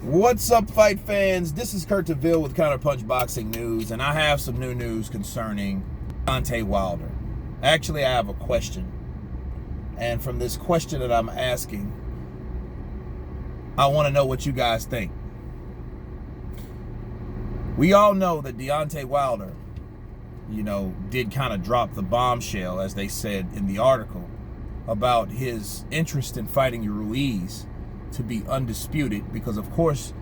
What's up, fight fans? This is Kurt DeVille with Counterpunch Boxing News, and I have some new news concerning Deontay Wilder. Actually, I have a question. And from this question that I'm asking, I want to know what you guys think. We all know that Deontay Wilder, did kind of drop the bombshell, as they said in the article, about his interest in fighting Ruiz to be undisputed, because of course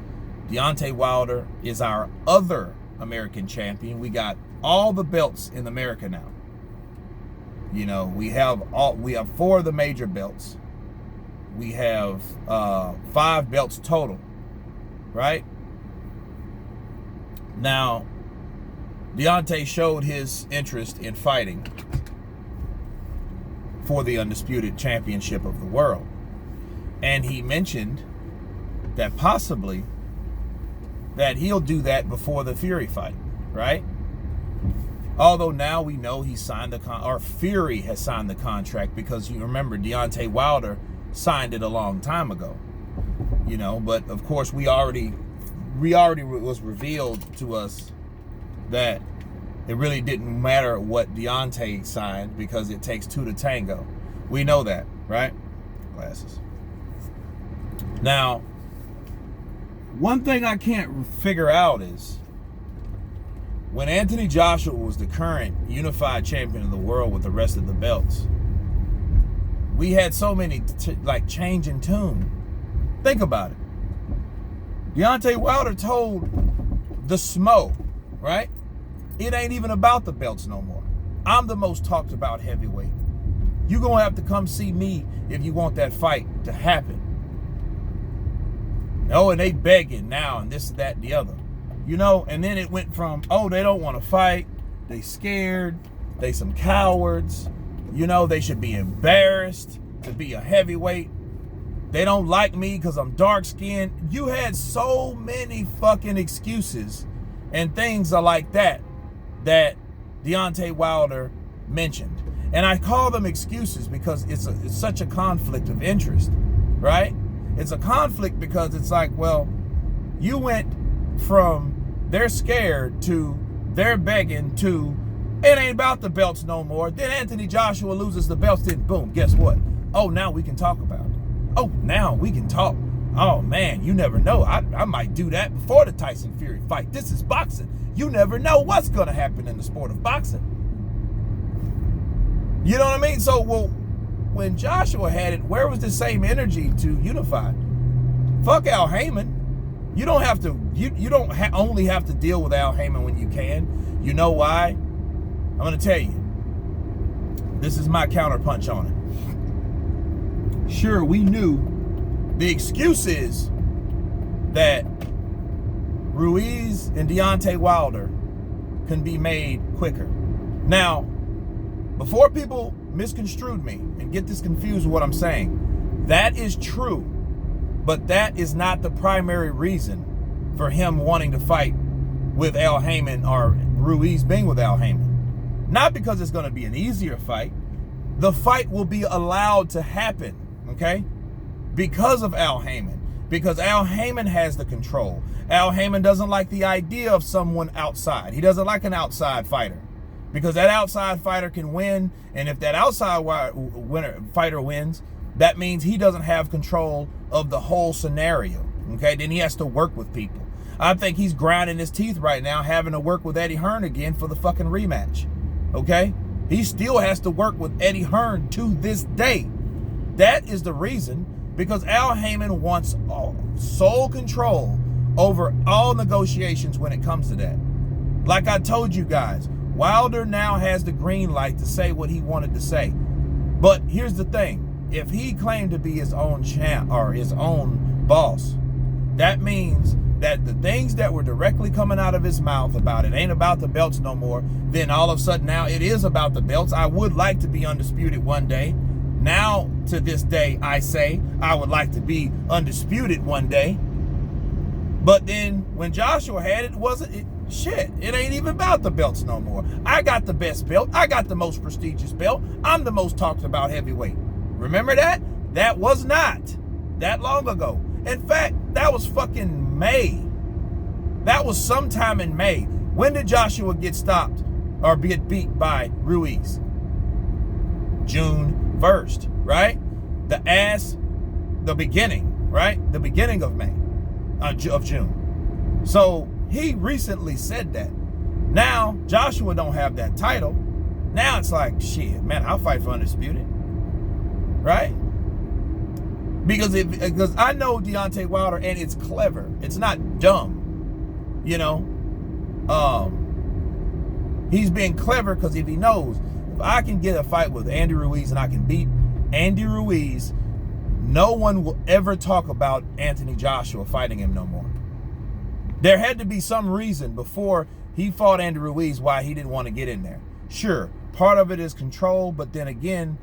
Deontay Wilder is our other American champion. We got all the belts in America now. We have 4 of the major belts. We have 5 belts total, right? Now, Deontay showed his interest in fighting for the undisputed championship of the world. And he mentioned that possibly that he'll do that before the Fury fight, right? Although now we know he signed or Fury has signed the contract, because you remember Deontay Wilder signed it a long time ago. But of course we already was revealed to us that it really didn't matter what Deontay signed, because it takes 2 to tango. We know that, right? Glasses. Now, one thing I can't figure out is, when Anthony Joshua was the current unified champion of the world with the rest of the belts, we had so many change in tune. Think about it. Deontay Wilder told the Smo, right? It ain't even about the belts no more. I'm the most talked about heavyweight. You're going to have to come see me if you want that fight to happen. Oh, and they begging now and this, that, and the other. And then it went from, oh, they don't want to fight. They scared. They some cowards. They should be embarrassed to be a heavyweight. They don't like me because I'm dark-skinned. You had so many fucking excuses and things are like that Deontay Wilder mentioned. And I call them excuses because it's such a conflict of interest, right? It's a conflict because it's like, well, you went from they're scared to they're begging to it ain't about the belts no more. Then Anthony Joshua loses the belts, then boom, guess what? Oh, now we can talk about it. Oh, now we can talk. Oh, man, you never know. I might do that before the Tyson Fury fight. This is boxing. You never know what's going to happen in the sport of boxing. You know what I mean? So, well, when Joshua had it, where was the same energy to unify? Fuck Al Haymon. You don't have to. You don't only have to deal with Al Haymon when you can. You know why? I'm going to tell you. This is my counterpunch on it. Sure, we knew the excuse is that Ruiz and Deontay Wilder can be made quicker. Now, before people misconstrued me and get this confused with what I'm saying, that is true, but that is not the primary reason for him wanting to fight with Al Haymon or Ruiz being with Al Haymon. Not because it's going to be an easier fight. The fight will be allowed to happen, okay? Because of Al Haymon. Because Al Haymon has the control. Al Haymon doesn't like the idea of someone outside. He doesn't like an outside fighter. Because that outside fighter can win, and if that outside fighter wins, that means he doesn't have control of the whole scenario, okay? Then he has to work with people. I think he's grinding his teeth right now having to work with Eddie Hearn again for the fucking rematch, okay? He still has to work with Eddie Hearn to this day. That is the reason, because Al Haymon wants sole control over all negotiations when it comes to that. Like I told you guys, Wilder now has the green light to say what he wanted to say. But here's the thing. If he claimed to be his own champ or his own boss, that means that the things that were directly coming out of his mouth about it ain't about the belts no more, then all of a sudden now it is about the belts. I would like to be undisputed one day. Now, to this day, I say I would like to be undisputed one day. But then when Joshua had it, it ain't even about the belts no more. I got the best belt. I got the most prestigious belt. I'm the most talked about heavyweight. Remember that? That was not that long ago. In fact, that was fucking May. That was sometime in May. When did Joshua get stopped or get beat by Ruiz? June 1st, right? The beginning, right? The beginning of May, of June. So he recently said that. Now, Joshua don't have that title. Now it's like, shit, man, I'll fight for Undisputed. Right? Because I know Deontay Wilder, and it's clever. It's not dumb. You know? He's being clever because if he knows, if I can get a fight with Andy Ruiz and I can beat Andy Ruiz, no one will ever talk about Anthony Joshua fighting him no more. There had to be some reason before he fought Andy Ruiz why he didn't want to get in there. Sure, part of it is control, but then again,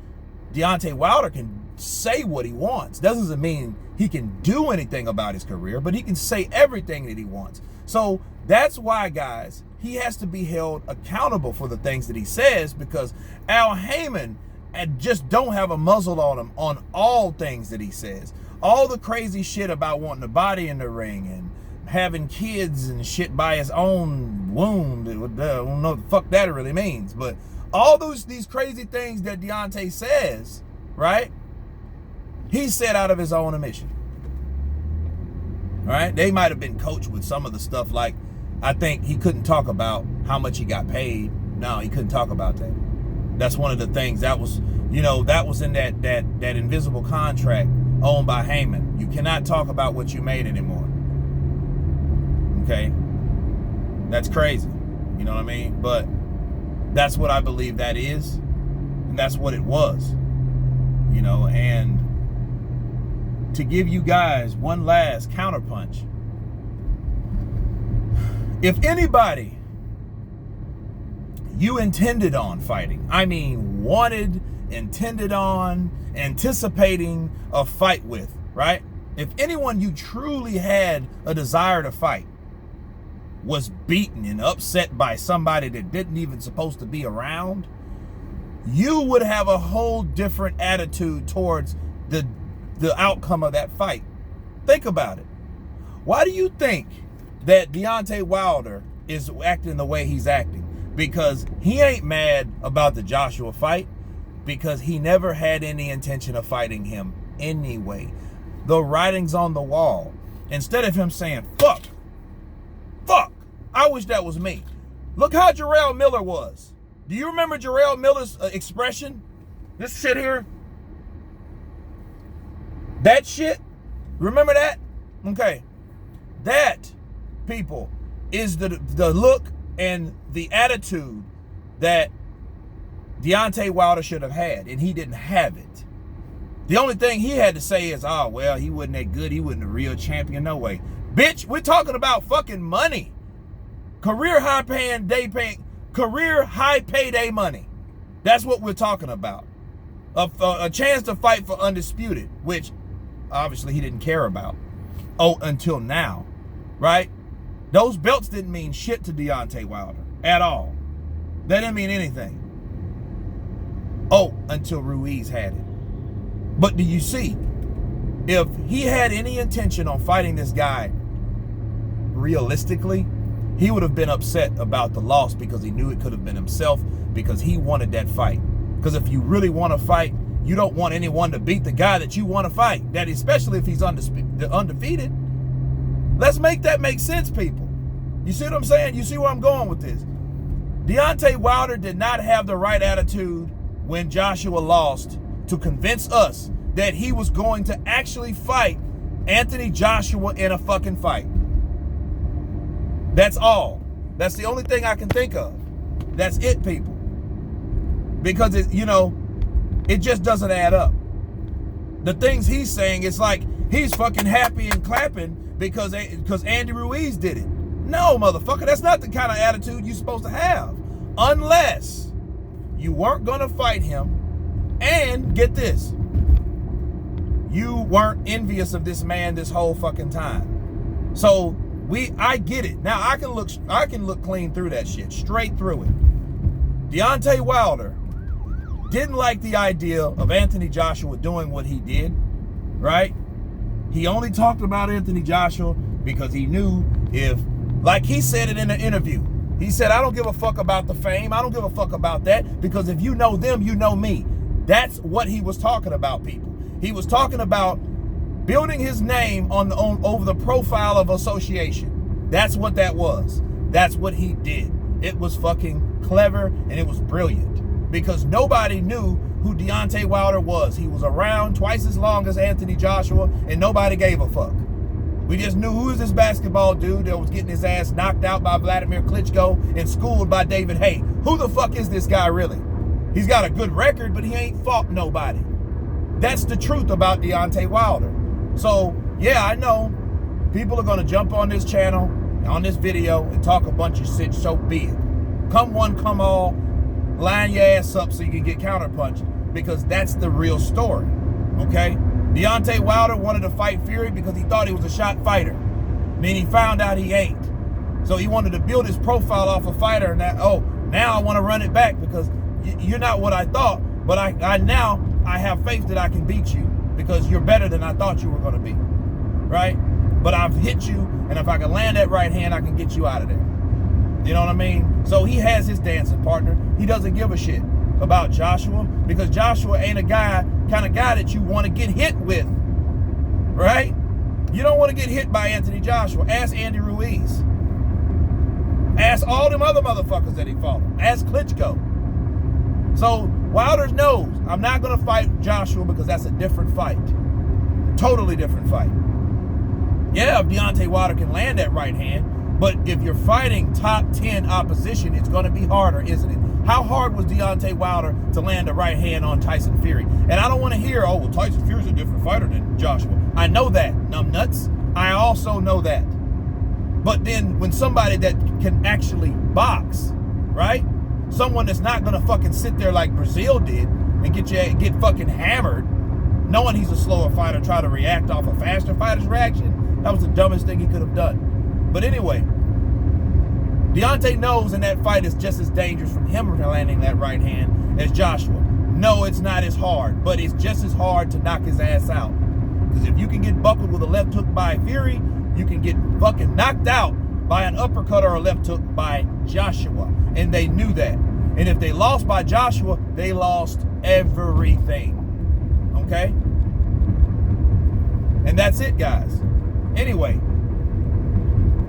Deontay Wilder can say what he wants. Doesn't mean he can do anything about his career, but he can say everything that he wants. So that's why, guys, he has to be held accountable for the things that he says, because Al Haymon just don't have a muzzle on him on all things that he says. All the crazy shit about wanting a body in the ring and having kids and shit by his own womb. I don't know what the fuck that really means, but all these crazy things that Deontay says, right? He said out of his own admission. All right? They might have been coached with some of the stuff, like, I think he couldn't talk about how much he got paid. No, he couldn't talk about that. That's one of the things that was, that was in that invisible contract owned by Haymon. You cannot talk about what you made anymore. Okay? That's crazy. You know what I mean? But that's what I believe that is. And that's what it was. And to give you guys one last counterpunch. If anybody you intended on fighting, I mean wanted, intended on, anticipating a fight with, right? If anyone you truly had a desire to fight was beaten and upset by somebody that didn't even supposed to be around, you would have a whole different attitude towards the outcome of that fight. Think about it. Why do you think that Deontay Wilder is acting the way he's acting? Because he ain't mad about the Joshua fight, because he never had any intention of fighting him anyway. The writing's on the wall. Instead of him saying, fuck, I wish that was me. Look how Jarrell Miller was. Do you remember Jarrell Miller's expression? This shit here? That shit? Remember that? Okay. That, people, is the look and the attitude that Deontay Wilder should have had, and he didn't have it. The only thing he had to say is, oh, well, he wasn't that good. He wasn't a real champion, no way. Bitch, we're talking about fucking money. Career high payday money. That's what we're talking about. A chance to fight for Undisputed, which obviously he didn't care about. Oh, until now, right? Those belts didn't mean shit to Deontay Wilder at all. They didn't mean anything. Oh, until Ruiz had it. But do you see, if he had any intention on fighting this guy realistically, he would have been upset about the loss, because he knew it could have been himself, because he wanted that fight. Because if you really want to fight, you don't want anyone to beat the guy that you want to fight. That, especially if he's undefeated. Let's make that make sense, people. You see what I'm saying? You see where I'm going with this? Deontay Wilder did not have the right attitude when Joshua lost to convince us that he was going to actually fight Anthony Joshua in a fucking fight. That's all. That's the only thing I can think of. That's it, people. Because it just doesn't add up. The things he's saying, it's like he's fucking happy and clapping because Andy Ruiz did it. No, motherfucker, that's not the kind of attitude you're supposed to have. Unless you weren't gonna fight him, and get this, you weren't envious of this man this whole fucking time. So I get it. Now I can look clean through that shit, straight through it. Deontay Wilder didn't like the idea of Anthony Joshua doing what he did, right? He only talked about Anthony Joshua because he knew if, like he said it in an interview, he said, I don't give a fuck about the fame. I don't give a fuck about that, because if you know them, you know me. That's what he was talking about, people. He was talking about building his name over the profile of association. That's what that was. That's what he did. It was fucking clever, and it was brilliant, because nobody knew who Deontay Wilder was. He was around twice as long as Anthony Joshua, and nobody gave a fuck. We just knew who was this basketball dude that was getting his ass knocked out by Vladimir Klitschko and schooled by David Haye. Who the fuck is this guy really? He's got a good record, but he ain't fought nobody. That's the truth about Deontay Wilder. So, yeah, I know people are going to jump on this channel, on this video, and talk a bunch of shit, so be it. Come one, come all, line your ass up so you can get counterpunched, because that's the real story, okay? Deontay Wilder wanted to fight Fury because he thought he was a shot fighter. Then he found out he ain't. So he wanted to build his profile off a fighter, and now I want to run it back because you're not what I thought, but I now have faith that I can beat you because you're better than I thought you were going to be, right? But I've hit you, and if I can land that right hand, I can get you out of there. You know what I mean? So he has his dancing partner. He doesn't give a shit about Joshua, because Joshua ain't a kind of guy that you want to get hit with, right? You don't want to get hit by Anthony Joshua. Ask Andy Ruiz. Ask all them other motherfuckers that he fought. Ask Klitschko. So Wilder knows I'm not going to fight Joshua because that's a different fight. Totally different fight. Yeah, if Deontay Wilder can land that right hand, but if you're fighting top 10 opposition, it's going to be harder, isn't it? How hard was Deontay Wilder to land a right hand on Tyson Fury? And I don't want to hear, oh, well, Tyson Fury's a different fighter than Joshua. I know that, numbnuts. I also know that. But then when somebody that can actually box, right? Someone that's not going to fucking sit there like Brazil did and get fucking hammered, knowing he's a slower fighter, try to react off a faster fighter's reaction, that was the dumbest thing he could have done. But anyway, Deontay knows in that fight it's just as dangerous from him landing that right hand as Joshua. No, it's not as hard, but it's just as hard to knock his ass out. Because if you can get buckled with a left hook by Fury, you can get fucking knocked out by an uppercut or a left hook by Joshua. And they knew that. And if they lost by Joshua, they lost everything. Okay? And that's it, guys. Anyway,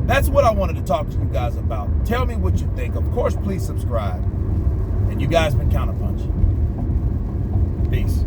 that's what I wanted to talk to you guys about. Tell me what you think. Of course, please subscribe. And you guys been Counterpunch. Peace.